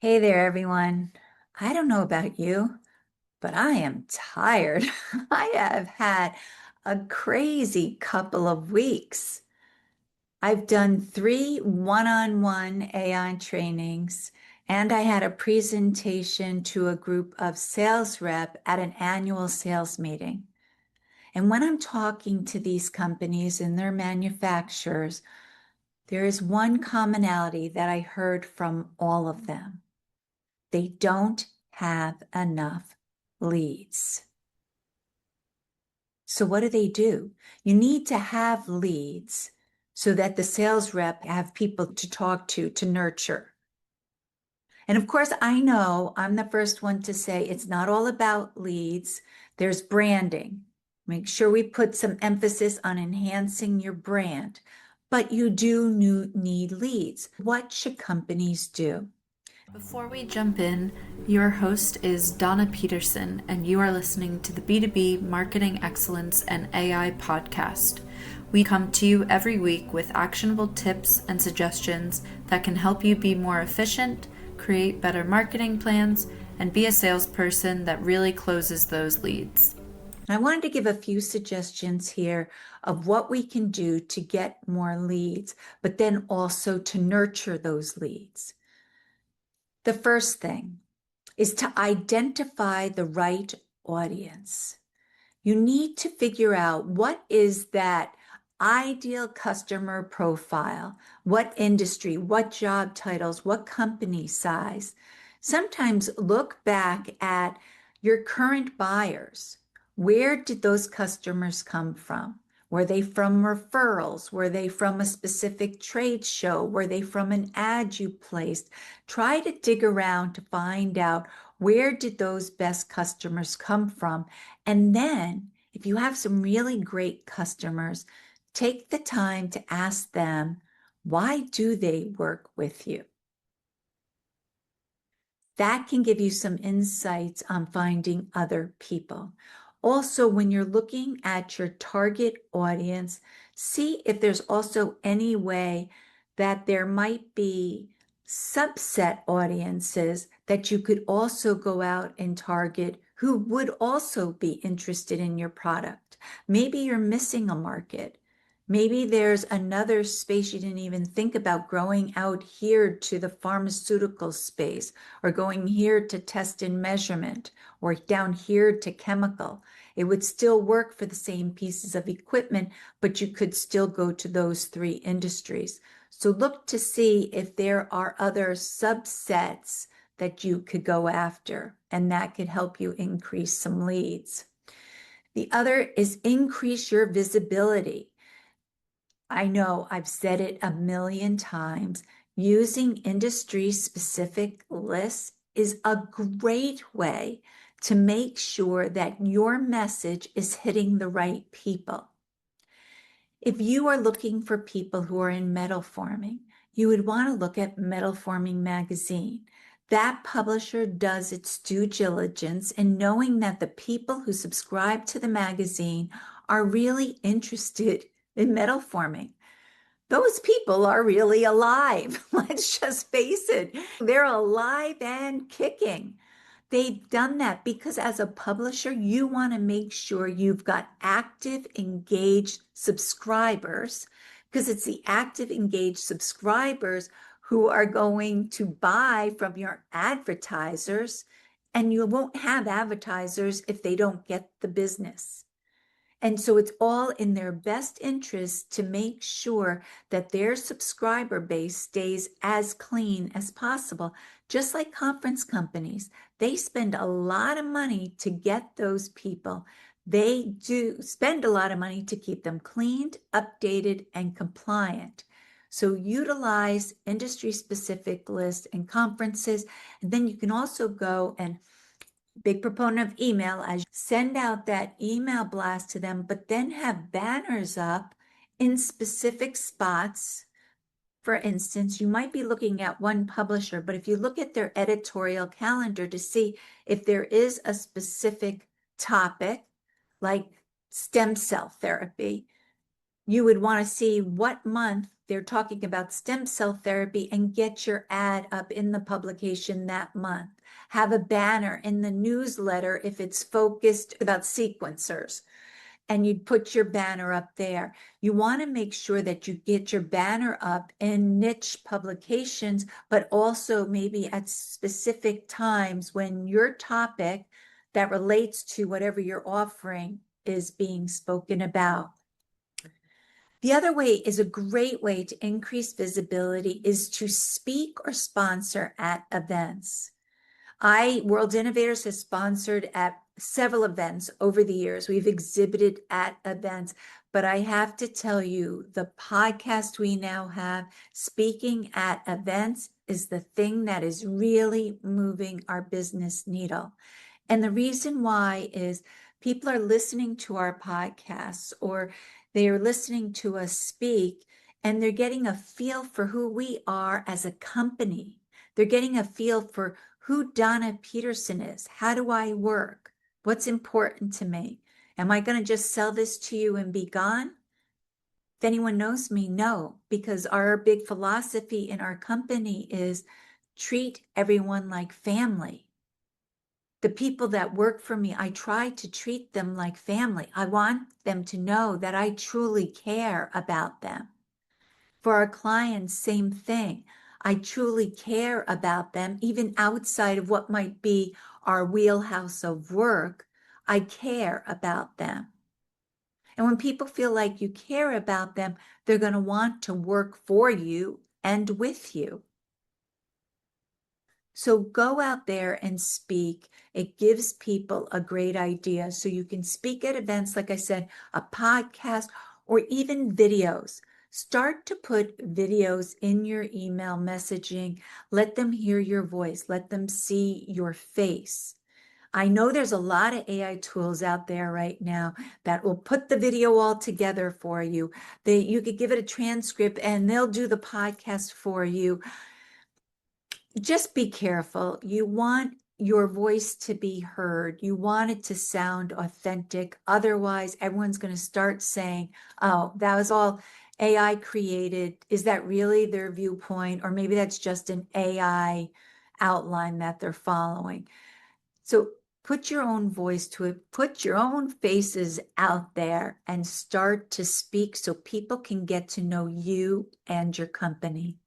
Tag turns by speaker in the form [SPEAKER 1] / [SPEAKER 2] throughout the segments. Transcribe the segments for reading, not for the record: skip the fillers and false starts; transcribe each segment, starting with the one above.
[SPEAKER 1] Hey there, everyone. I don't know about you, but I am tired. I have had a crazy couple of weeks. I've done three one-on-one AI trainings, and I had a presentation to a group of sales rep at an annual sales meeting. And when I'm talking to these companies and their manufacturers, there is one commonality that I heard from all of them. They don't have enough leads. So what do? You need to have leads so that the sales rep have people to talk to nurture. And of course, I know I'm the first one to say it's not all about leads. There's branding. Make sure we put some emphasis on enhancing your brand, but you do need leads. What should companies do?
[SPEAKER 2] Before we jump in, your host is Donna Peterson, and you are listening to the B2B Marketing Excellence and AI podcast. We come to you every week with actionable tips and suggestions that can help you be more efficient, create better marketing plans, and be a salesperson that really closes those leads.
[SPEAKER 1] I wanted to give a few suggestions here of what we can do to get more leads, but then also to nurture those leads. The first thing is to identify the right audience. You need to figure out what is that ideal customer profile, what industry, what job titles, what company size. Sometimes look back at your current buyers. Where did those customers come from? Were they from referrals? Were they from a specific trade show? Were they from an ad you placed? Try to dig around to find out where did those best customers come from. And then if you have some really great customers, take the time to ask them, why do they work with you? That can give you some insights on finding other people. Also, when you're looking at your target audience, see if there's also any way that there might be subset audiences that you could also go out and target who would also be interested in your product. Maybe you're missing a market. Maybe there's another space you didn't even think about growing out here to the pharmaceutical space, or going here to test and measurement, or down here to chemical. It would still work for the same pieces of equipment, but you could still go to those three industries. So look to see if there are other subsets that you could go after, and that could help you increase some leads. The other is increase your visibility. I know I've said it a million times. Using industry-specific lists is a great way to make sure that your message is hitting the right people. If you are looking for people who are in metal forming, you would want to look at Metal Forming Magazine. That publisher does its due diligence in knowing that the people who subscribe to the magazine are really interested in metal forming. Those people are really alive. Let's just face it. They're alive and kicking. They've done that because as a publisher, you want to make sure you've got active, engaged subscribers, because it's the active, engaged subscribers who are going to buy from your advertisers, and you won't have advertisers if they don't get the business. And so it's all in their best interest to make sure that their subscriber base stays as clean as possible. Just like conference companies, they spend a lot of money to get those people. They do spend a lot of money to keep them cleaned, updated, and compliant. So utilize industry-specific lists and conferences. And then you can also go and big proponent of email, as send out that email blast to them, but then have banners up in specific spots. For instance, you might be looking at one publisher, but if you look at their editorial calendar to see if there is a specific topic like stem cell therapy, you would want to see what month they're talking about stem cell therapy, and get your ad up in the publication that month. Have a banner in the newsletter if it's focused about sequencers, and you'd put your banner up there. You want to make sure that you get your banner up in niche publications, but also maybe at specific times when your topic that relates to whatever you're offering is being spoken about. The other way is a great way to increase visibility is to speak or sponsor at events. World Innovators has sponsored at several events over the years. We've exhibited at events, but I have to tell you, the podcast we now have, speaking at events, is the thing that is really moving our business needle. And the reason why is people are listening to our podcasts, or they are listening to us speak, and they're getting a feel for who we are as a company. They're getting a feel for who Donna Peterson is. How do I work? What's important to me? Am I going to just sell this to you and be gone? If anyone knows me, no, because our big philosophy in our company is treat everyone like family. The people that work for me, I try to treat them like family. I want them to know that I truly care about them. For our clients, same thing. I truly care about them, even outside of what might be our wheelhouse of work. I care about them. And when people feel like you care about them, they're going to want to work for you and with you. So go out there and speak. It gives people a great idea. So you can speak at events, like I said, a podcast, or even videos. Start to put videos in your email messaging. Let them hear your voice. Let them see your face. I know there's a lot of AI tools out there right now that will put the video all together for you. You could give it a transcript and they'll do the podcast for you. Just be careful. You want your voice to be heard. You want it to sound authentic. Otherwise, everyone's going to start saying, oh, that was all AI created. Is that really their viewpoint? Or maybe that's just an AI outline that they're following. So put your own voice to it. Put your own faces out there and start to speak so people can get to know you and your company.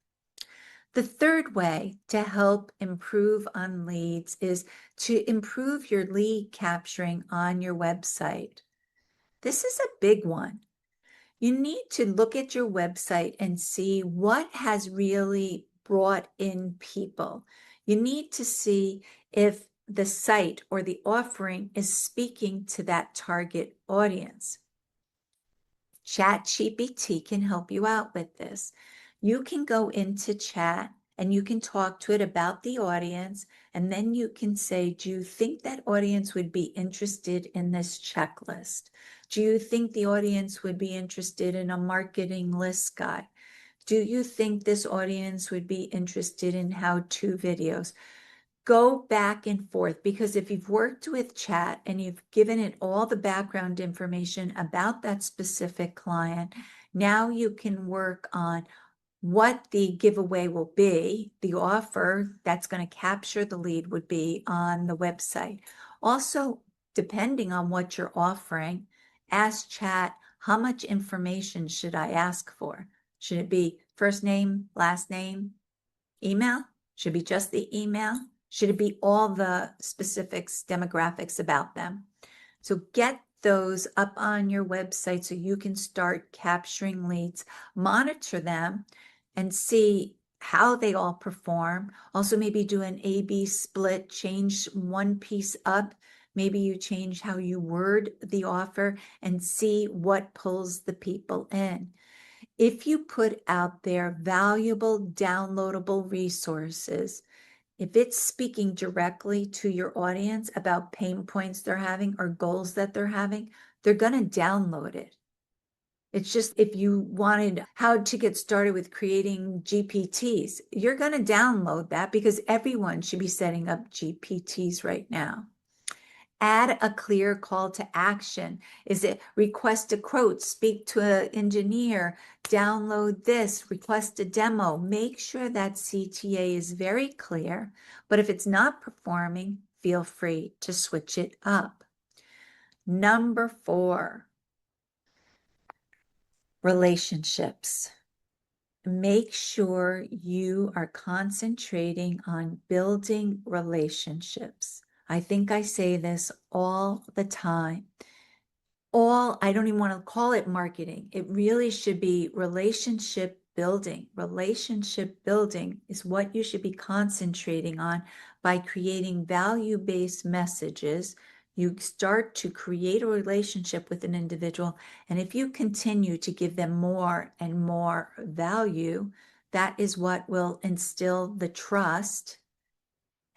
[SPEAKER 1] The third way to help improve on leads is to improve your lead capturing on your website. This is a big one. You need to look at your website and see what has really brought in people. You need to see if the site or the offering is speaking to that target audience. ChatGPT can help you out with this. You can go into chat and you can talk to it about the audience, and then you can say, do you think that audience would be interested in this checklist? Do you think the audience would be interested in a marketing list guide? Do you think this audience would be interested in how-to videos? Go back and forth, because if you've worked with chat and you've given it all the background information about that specific client, now you can work on what the giveaway will be, the offer that's going to capture the lead would be on the website. Also, depending on what you're offering, ask chat, how much information should I ask for? Should it be first name, last name, email? Should it be just the email? Should it be all the specifics, demographics about them? So get those up on your website so you can start capturing leads, monitor them, and see how they all perform. Also, maybe do an A/B split, change one piece up. Maybe you change how you word the offer and see what pulls the people in. If you put out there valuable downloadable resources, if it's speaking directly to your audience about pain points they're having or goals that they're having, they're going to download it. It's just, if you wanted how to get started with creating GPTs, you're going to download that because everyone should be setting up GPTs right now. Add a clear call to action. Is it request a quote, speak to an engineer, download this, request a demo? Make sure that CTA is very clear, but if it's not performing, feel free to switch it up. Number 4, relationships. Make sure you are concentrating on building relationships. I think I say this all the time. I don't even want to call it marketing. It really should be relationship building. Relationship building is what you should be concentrating on by creating value-based messages. You start to create a relationship with an individual, and if you continue to give them more and more value, that is what will instill the trust.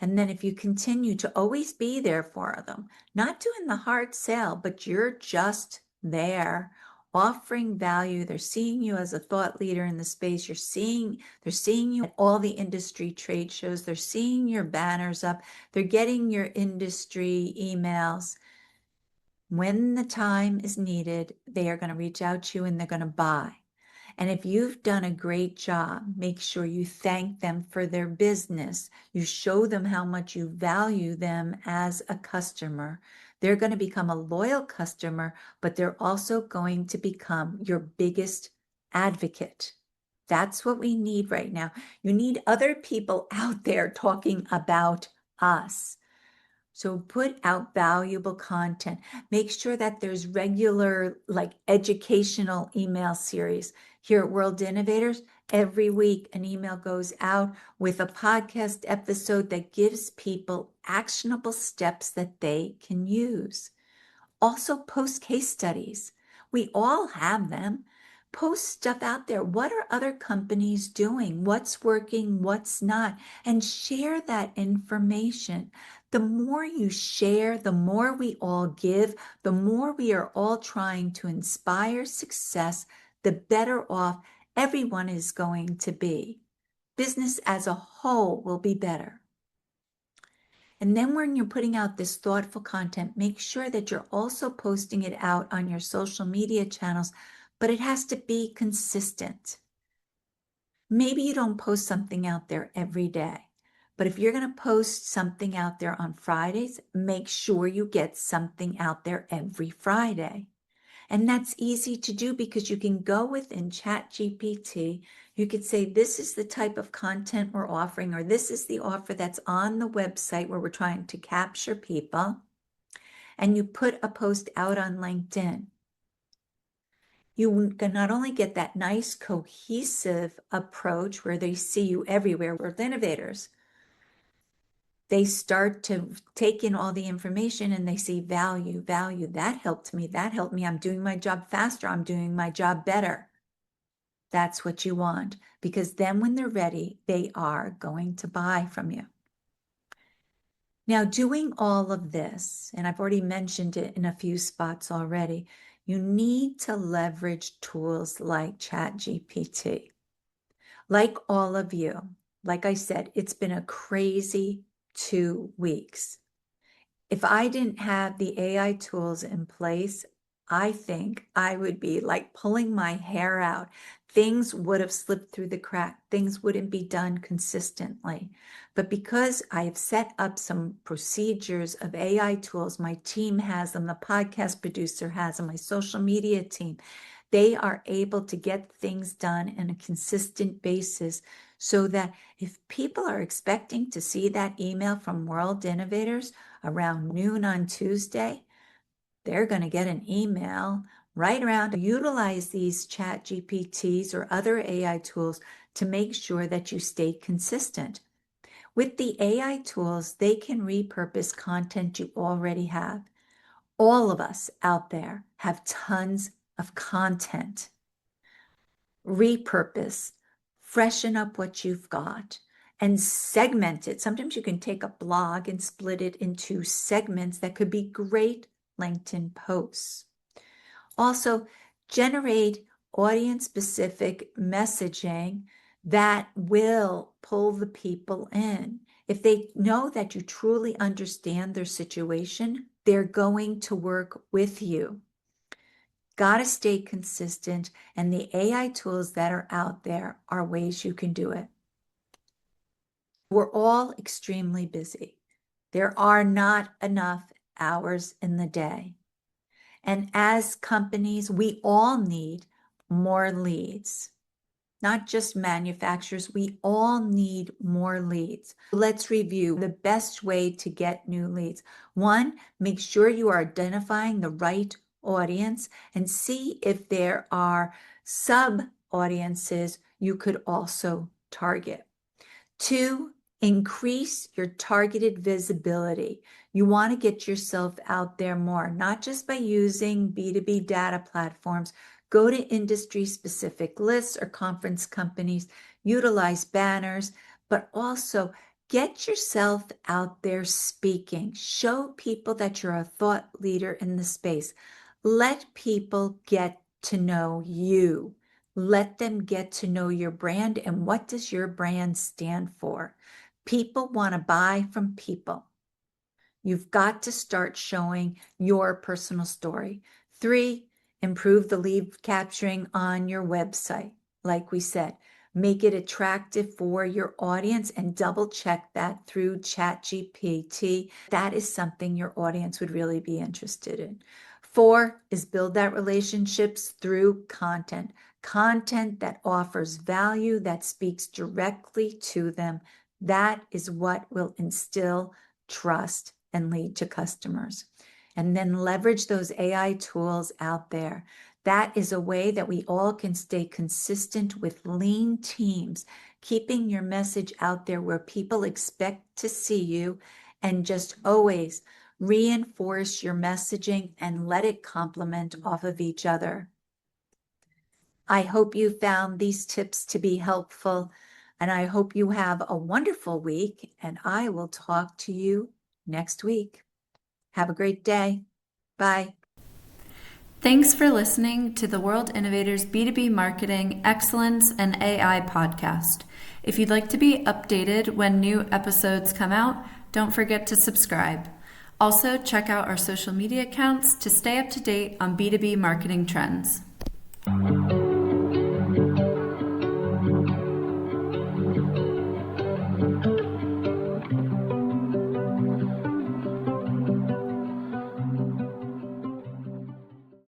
[SPEAKER 1] And then if you continue to always be there for them, not doing the hard sell, but you're just there offering value. They're seeing you as a thought leader in the space. They're seeing you at all the industry trade shows. They're seeing your banners up. They're getting your industry emails. When the time is needed, they are going to reach out to you and they're going to buy. And if you've done a great job, make sure you thank them for their business. You show them how much you value them as a customer. They're going to become a loyal customer, but they're also going to become your biggest advocate. That's what we need right now. You need other people out there talking about us. So put out valuable content. Make sure that there's regular, like educational email series. Here at World Innovators, every week an email goes out with a podcast episode that gives people actionable steps that they can use. Also post case studies. We all have them. Post stuff out there. What are other companies doing? What's working? What's not? And share that information. The more you share, the more we all give, the more we are all trying to inspire success, the better off everyone is going to be. Business as a whole will be better. And then when you're putting out this thoughtful content, make sure that you're also posting it out on your social media channels, but it has to be consistent. Maybe you don't post something out there every day, but if you're going to post something out there on Fridays, make sure you get something out there every Friday. And that's easy to do because you can go within ChatGPT. You could say, this is the type of content we're offering, or this is the offer that's on the website where we're trying to capture people. And you put a post out on LinkedIn. You can not only get that nice cohesive approach where they see you everywhere with innovators, they start to take in all the information and they see value. That helped me. I'm doing my job faster. I'm doing my job better. That's what you want, because then when they're ready, they are going to buy from you. Now, doing all of this, and I've already mentioned it in a few spots already, you need to leverage tools like ChatGPT. Like all of you, like I said, it's been a crazy 2 weeks. If I didn't have the AI tools in place, I think I would be like pulling my hair out. Things would have slipped through the crack. Things wouldn't be done consistently. But because I have set up some procedures of AI tools, my team has them, the podcast producer has them, my social media team, they are able to get things done on a consistent basis so that if people are expecting to see that email from World Innovators around noon on Tuesday, they're going to get an email right around. Utilize these chat GPTs or other AI tools to make sure that you stay consistent. With the AI tools, they can repurpose content you already have. All of us out there have tons of content. Repurpose, freshen up what you've got, and segment it. Sometimes you can take a blog and split it into segments that could be great LinkedIn posts. Also, generate audience-specific messaging that will pull the people in. If they know that you truly understand their situation, they're going to work with you. Got to stay consistent, and the AI tools that are out there are ways you can do it. We're all extremely busy. There are not enough hours in the day. And as companies, we all need more leads. Not just manufacturers, we all need more leads. Let's review the best way to get new leads. One, make sure you are identifying the right audience and see if there are sub audiences you could also target. Two, increase your targeted visibility. You want to get yourself out there more, not just by using B2B data platforms. Go to industry-specific lists or conference companies, utilize banners, but also get yourself out there speaking. Show people that you're a thought leader in the space. Let people get to know you. Let them get to know your brand and what does your brand stand for. People want to buy from people. You've got to start showing your personal story. Three, improve the lead capturing on your website. Like we said, make it attractive for your audience and double check that through ChatGPT. That is something your audience would really be interested in. Four is build that relationships through content. Content that offers value, that speaks directly to them. That is what will instill trust and lead to customers. And then leverage those AI tools out there. That is a way that we all can stay consistent with lean teams, keeping your message out there where people expect to see you, and just always reinforce your messaging and let it complement off of each other. I hope you found these tips to be helpful, and I hope you have a wonderful week, and I will talk to you next week. Have a great day. Bye.
[SPEAKER 2] Thanks for listening to the World Innovators B2B Marketing Excellence and AI podcast. If you'd like to be updated when new episodes come out, don't forget to subscribe. Also, check out our social media accounts to stay up to date on B2B marketing trends.